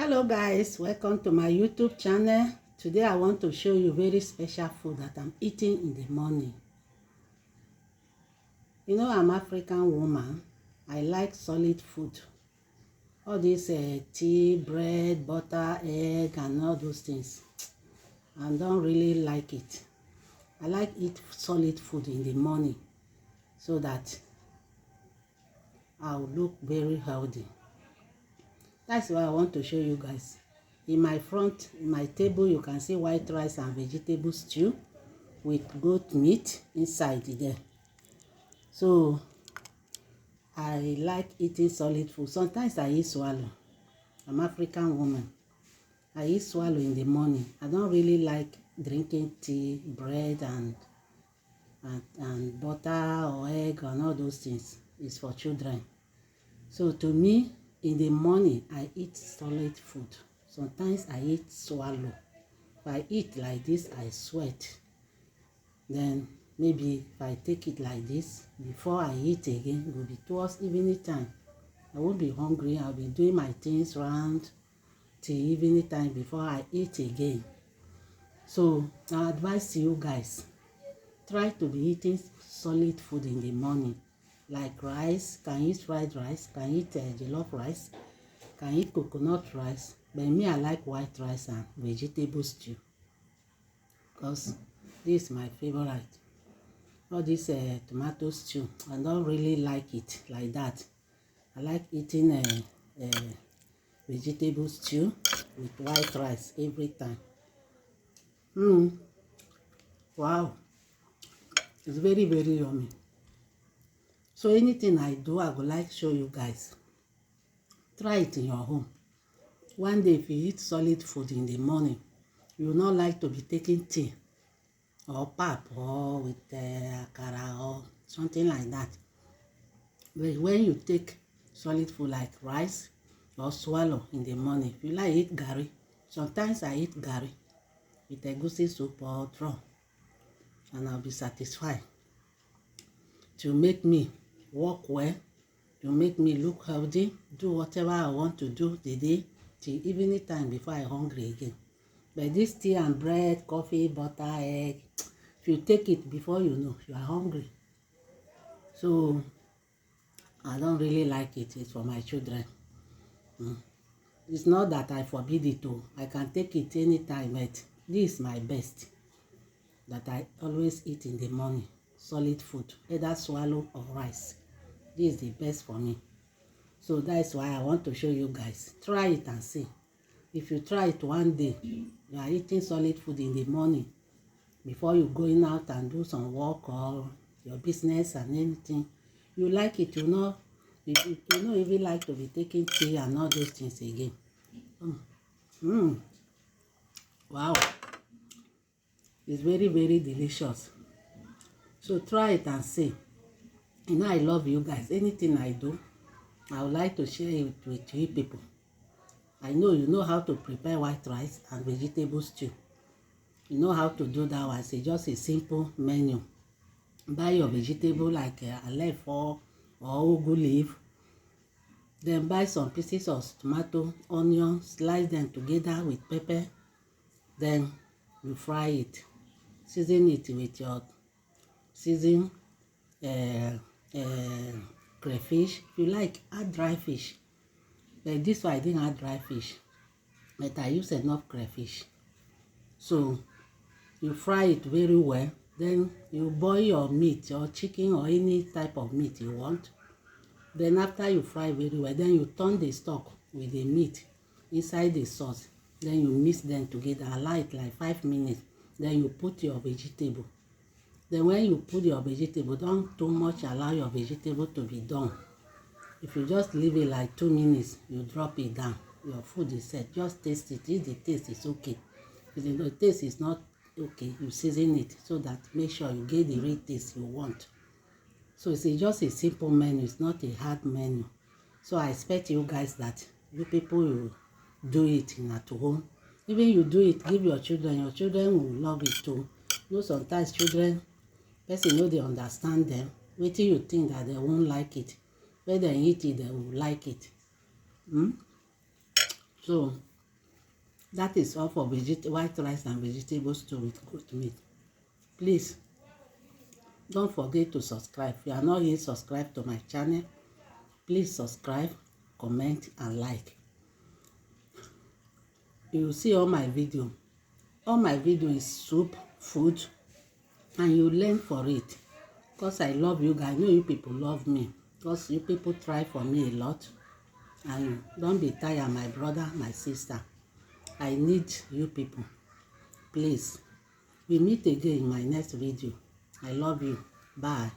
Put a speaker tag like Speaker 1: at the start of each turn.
Speaker 1: Hello guys, welcome to my YouTube channel. Today I want to show you very special food that I'm eating in the morning. You know, I'm African woman. I like solid food. All this tea, bread, butter, egg and all those things. I don't really like it. I like eat solid food in the morning so that I'll look very healthy. That's why I want to show you guys. In my table, you can see white rice and vegetable stew with goat meat inside there. So I like eating solid food. Sometimes I eat swallow. I'm African woman. I eat swallow in the morning. I don't really like drinking tea, bread and butter or egg and all those things. It's for children. So to me, in the morning, I eat solid food. Sometimes I eat swallow. If I eat like this, I sweat. Then maybe if I take it like this, before I eat again, it will be towards evening time. I won't be hungry. I'll be doing my things round till evening time before I eat again. So I advise you guys, try to be eating solid food in the morning. Like rice, can eat fried rice, can eat jollof rice, can eat coconut rice. But me, I like white rice and vegetable stew because this is my favorite. All this tomato stew, I don't really like it like that. I like eating vegetable stew with white rice every time. Wow, it's very, very yummy. So anything I do, I would like show you guys. Try it in your home. One day, if you eat solid food in the morning, you will not like to be taking tea or pap or with akara or something like that. But when you take solid food like rice or swallow in the morning, if you like eat garri, sometimes I eat garri with egusi soup or draw, and I'll be satisfied. To make me work well, to make me look healthy, do whatever I want to do the day till evening time before I'm hungry again. But this tea and bread, coffee, butter, egg, if you take it before you know, you are hungry. So I don't really like it. It's for my children. It's not that I forbid it too. I can take it anytime, but this is my best that I always eat in the morning. Solid food, either swallow or rice. This is the best for me. So that's why I want to show you guys. Try it and see. If you try it one day, you are eating solid food in the morning before you going out and do some work or your business and anything, you like it, you know even like to be taking tea and all those things again. Wow, it's very, very delicious. So try it and see. You know, I love you guys. Anything I do, I would like to share it with you people. I know you know how to prepare white rice and vegetable stew. You know how to do that one. It's just a simple menu. Buy your vegetable like alefo or ugu leaf. Then buy some pieces of tomato, onion, slice them together with pepper. Then you fry it. Season it with your season crayfish. If you like, add dry fish. Like this one, I didn't add dry fish, but I use enough crayfish. So you fry it very well. Then you boil your meat, your chicken or any type of meat you want. Then after you fry very well, then you turn the stock with the meat inside the sauce. Then you mix them together, allow it like 5 minutes. Then you put your vegetable. Then when you put your vegetable, don't too much allow your vegetable to be done. If you just leave it like 2 minutes, you drop it down. Your food is set. Just taste it. If the taste is okay. If the taste is not okay, you season it so that make sure you get the real taste you want. So it's just a simple menu. It's not a hard menu. So I expect you guys that you people will do it at home. Even you do it, give your children will love it too. You know, sometimes children, person know they understand them. Wait till you think that they won't like it. When they eat it, they will like it. So That is all for white rice and vegetable stew with goat meat. Please, don't forget to subscribe. If you are not yet subscribed to my channel, please subscribe, comment, and like. You will see all my video. All my video is soup, food, and you learn for it. Because I love you guys. I know you people love me. Because you people try for me a lot. And don't be tired, my brother, my sister. I need you people. Please. We meet again in my next video. I love you. Bye.